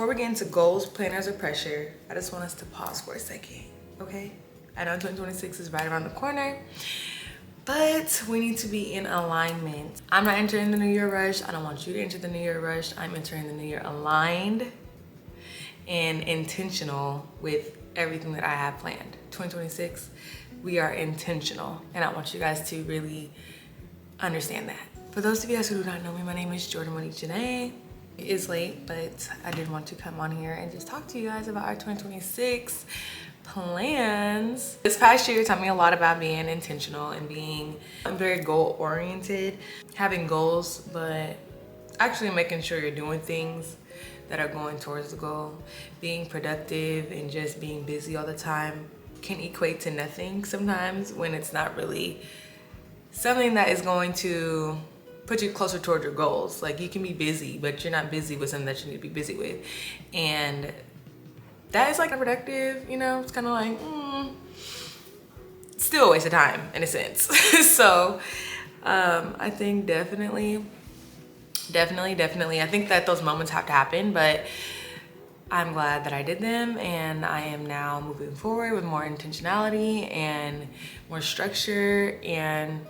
Before we get into goals, planners, or pressure, I just want us to pause for a second, okay? I know 2026 is right around the corner, but we need to be in alignment. I'm not entering the new year rush. I don't want you to enter the new year rush. I'm entering the new year aligned and intentional with everything that I have planned. 2026, we are intentional, and I want you guys to really understand that. For those of you guys who do not know me, my name is Jordan Monique Janae. It is late, but I did want to come on here and just talk to you guys about our 2026 plans. This past year taught me a lot about being intentional and I'm very goal oriented, having goals, but actually making sure you're doing things that are going towards the goal. Being productive and just being busy all the time can equate to nothing sometimes when it's not really something that is going to put you closer toward your goals. Like, you can be busy, but you're not busy with something that you need to be busy with. And that is like productive, you know? It's kind of like, still a waste of time in a sense. So I think definitely, I think that those moments have to happen, but I'm glad that I did them, and I am now moving forward with more intentionality and more structure and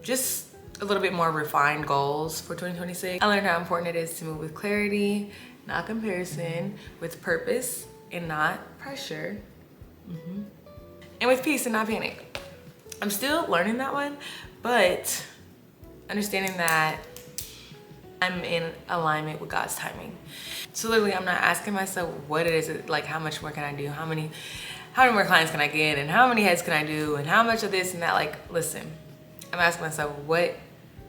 just a little bit more refined goals for 2026. I learned how important it is to move with clarity, not comparison, with purpose and not pressure, and with peace and not panic. I'm still learning that one, but understanding that I'm in alignment with God's timing. So literally, I'm not asking myself what it is, like how much more can I do, how many more clients can I get, and how many heads can I do, and how much of this and that. Like, listen, I'm asking myself, what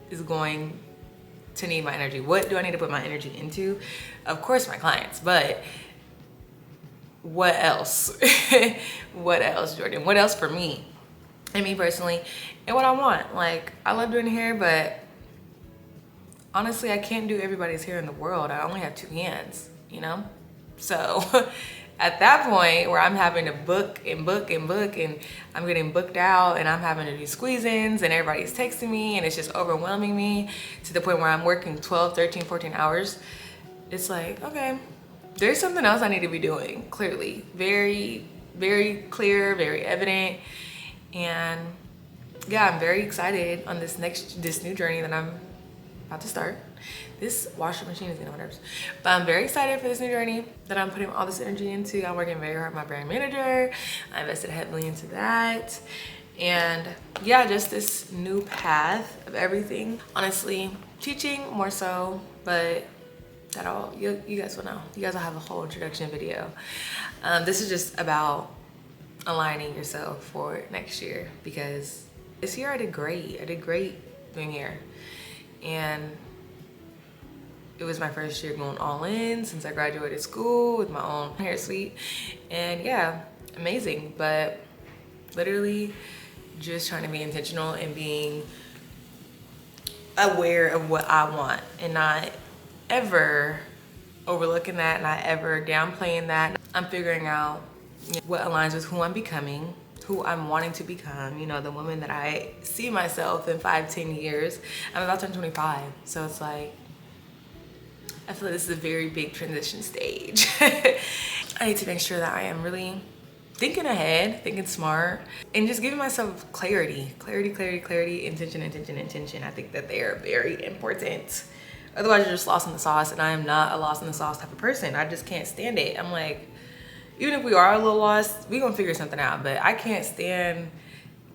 is going to need my energy? What do I need to put my energy into? Of course, my clients, but what else? What else, Jordan? What else for me and me personally, and what I want? Like, I love doing hair, but honestly, I can't do everybody's hair in the world. I only have 2 hands, you know? So at that point where I'm having to book and I'm getting booked out and I'm having to do squeeze-ins and everybody's texting me and it's just overwhelming me to the point where I'm working 12, 13, 14 hours, it's like, okay, there's something else I need to be doing, clearly. Very, very clear, very evident. And yeah, I'm very excited on this new journey that I'm about to start. This washing machine is getting on my nerves. But I'm very excited for this new journey that I'm putting all this energy into. I'm working very hard with my brand manager. I invested heavily into that. And yeah, just this new path of everything. Honestly, teaching more so, but you guys will know. You guys will have a whole introduction video. This is just about aligning yourself for next year, because this year I did great. I did great doing hair. And it was my first year going all in since I graduated school with my own hair suite. And yeah, amazing. But literally just trying to be intentional and being aware of what I want and not ever overlooking that, not ever downplaying that. I'm figuring out what aligns with who I'm becoming, who I'm wanting to become, you know, the woman that I see myself in 5-10 years. I'm about to turn 25, so it's like, I feel like this is a very big transition stage. I need to make sure that I am really thinking ahead, thinking smart, and just giving myself clarity, intention. I think that they are very important. Otherwise, you're just lost in the sauce, and I am not a lost in the sauce type of person. I just can't stand it. I'm like, even if we are a little lost, we're gonna figure something out, but I can't stand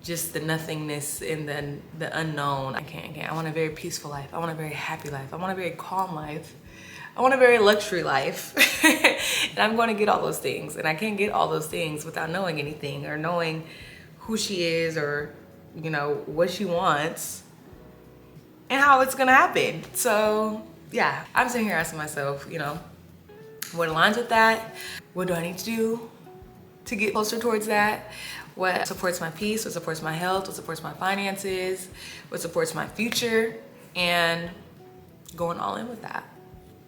just the nothingness and the unknown. I can't. I want a very peaceful life. I want a very happy life. I want a very calm life. I want a very luxury life. And I'm going to get all those things. And I can't get all those things without knowing anything or knowing who she is or, you know, what she wants and how it's going to happen. So yeah, I'm sitting here asking myself, you know, what aligns with that? What do I need to do to get closer towards that? What supports my peace? What supports my health? What supports my finances? What supports my future? And going all in with that.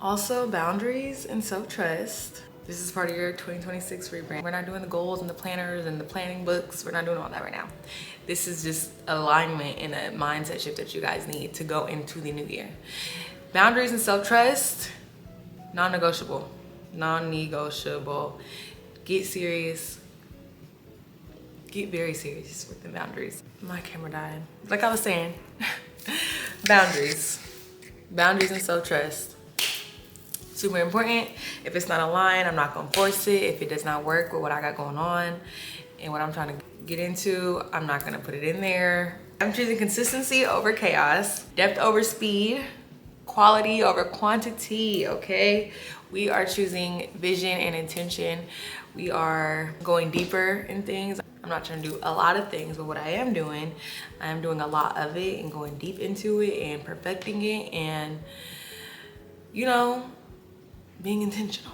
Also, boundaries and self-trust. This is part of your 2026 rebrand. We're not doing the goals and the planners and the planning books. We're not doing all that right now. This is just alignment and a mindset shift that you guys need to go into the new year. Boundaries and self-trust, non-negotiable. non-negotiable. Get serious. Get very serious with the boundaries. My camera died. Like I was saying, boundaries. Boundaries and self-trust. Super important. If it's not aligned, I'm not gonna force it. If it does not work with what I got going on and what I'm trying to get into, I'm not gonna put it in there. I'm choosing consistency over chaos, depth over speed, quality over quantity, okay? We are choosing vision and intention. We are going deeper in things. I'm not trying to do a lot of things, but what I am doing a lot of it and going deep into it and perfecting it and, you know, being intentional.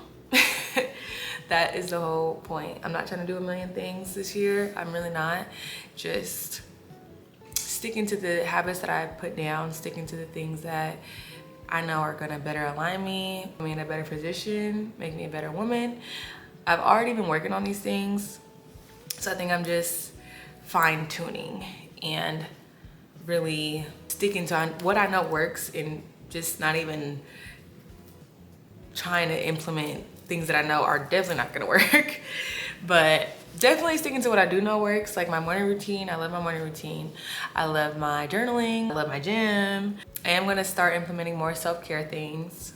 That is the whole point. I'm not trying to do a million things this year. I'm really not. Just sticking to the habits that I put down, sticking to the things that I know are gonna better align me, put me in a better position, make me a better woman. I've already been working on these things, so I think I'm just fine tuning and really sticking to what I know works and just not even trying to implement things that I know are definitely not gonna work. But definitely sticking to what I do know works, like my morning routine. I love my morning routine. I love my journaling. I love my gym. I am gonna start implementing more self-care things,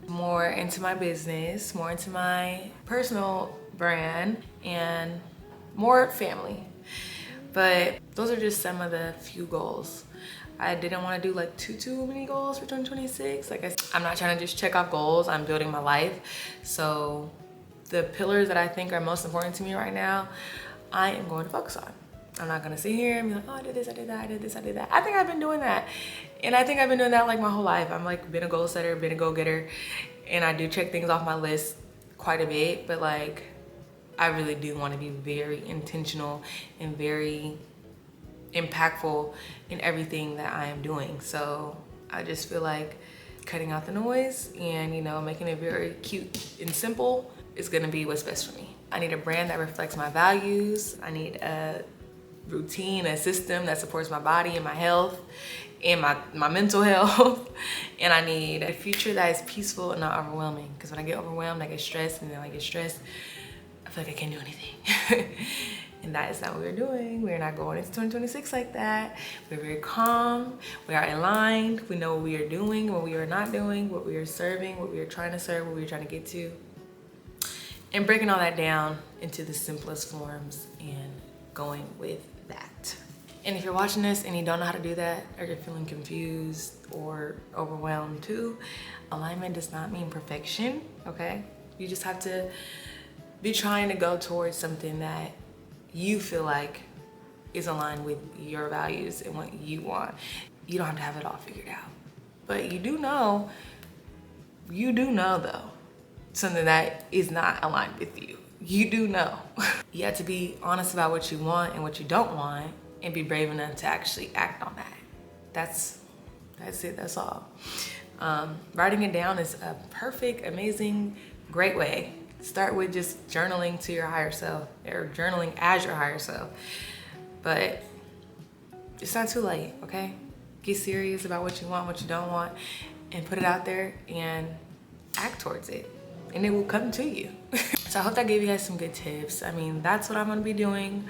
more into my business, more into my personal brand, and more family. But those are just some of the few goals. I didn't want to do like too many goals for 2026. Like I'm not trying to just check off goals. I'm building my life. So the pillars that I think are most important to me right now, I am going to focus on. I'm not gonna sit here and be like, oh, I did this, I did that, I did this, I did that. I think I've been doing that. And I think I've been doing that like my whole life. I'm like been a goal setter, been a go-getter. And I do check things off my list quite a bit, but like, I really do want to be very intentional and very impactful in everything that I am doing. So I just feel like cutting out the noise and, you know, making it very cute and simple is gonna be what's best for me. I need a brand that reflects my values. I need a routine, a system that supports my body and my health and my mental health. And I need a future that is peaceful and not overwhelming. Because when I get overwhelmed, I get stressed, and then when I get stressed, I feel like I can't do anything. And that is not what we're doing. We're not going into 2026 like that. We're very calm. We are aligned. We know what we are doing, what we are not doing, what we are serving, what we are trying to serve, what we are trying to get to. And breaking all that down into the simplest forms and going with that. And if you're watching this and you don't know how to do that, or you're feeling confused or overwhelmed too, alignment does not mean perfection, okay? You just have to be trying to go towards something that you feel like is aligned with your values and what you want. You don't have to have it all figured out. But you do know though, something that is not aligned with you. You do know. You have to be honest about what you want and what you don't want and be brave enough to actually act on that. That's it, that's all. Writing it down is a perfect, amazing, great way. Start with just journaling to your higher self or journaling as your higher self. But it's not too late, okay? Get serious about what you want, what you don't want, and put it out there and act towards it. And it will come to you. So I hope that gave you guys some good tips. I mean, that's what I'm gonna be doing.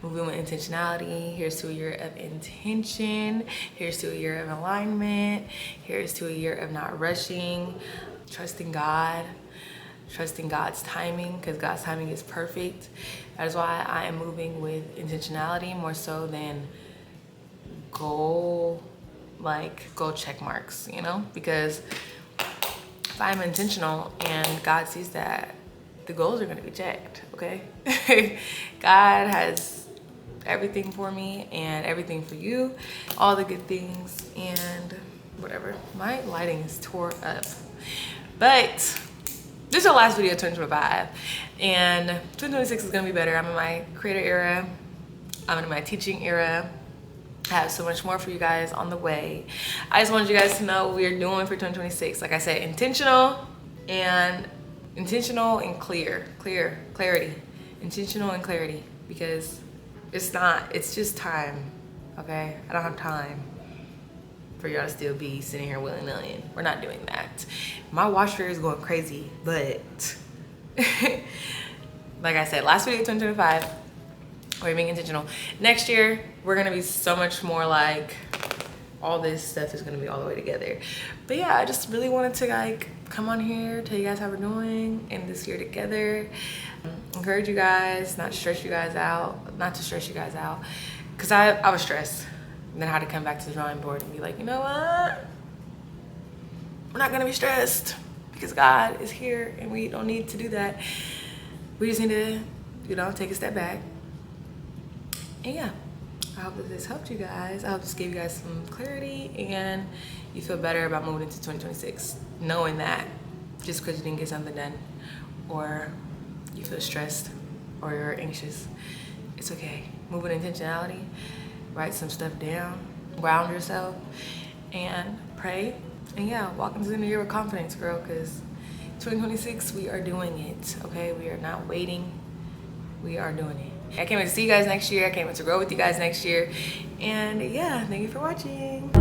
Moving with intentionality. Here's to a year of intention. Here's to a year of alignment. Here's to a year of not rushing, trusting God, trusting God's timing, because God's timing is perfect. That is why I am moving with intentionality more so than goal check marks, you know? Because if I'm intentional and God sees that, the goals are gonna be checked, okay? God has everything for me and everything for you, all the good things and whatever. My lighting is tore up. But this is the last video of 2025, and 2026 is gonna be better. I'm in my creator era, I'm in my teaching era. I have so much more for you guys on the way. I just wanted you guys to know what we're doing for 2026. Like I said, intentional and clarity. Intentional and clarity, because it's just time, okay? I don't have time. for y'all to still be sitting here willy-nilly. We're not doing that. My washer is going crazy, but like I said, last week of 2025, we're being intentional. Next year, we're gonna be so much more like, all this stuff is gonna be all the way together. But yeah, I just really wanted to like come on here, tell you guys how we're doing in this year together. Encourage you guys, not to stress you guys out, because I was stressed. And then I had to come back to the drawing board and be like, you know what? We're not gonna be stressed because God is here and we don't need to do that. We just need to, you know, take a step back. And yeah, I hope that this helped you guys. I hope this gave you guys some clarity and you feel better about moving into 2026, knowing that just because you didn't get something done or you feel stressed or you're anxious, it's okay. Move with intentionality, write some stuff down, ground yourself, and pray. And yeah, walk into the new year with confidence, girl, because 2026, we are doing it, okay? We are not waiting, we are doing it. I can't wait to see you guys next year. I can't wait to grow with you guys next year. And yeah, thank you for watching.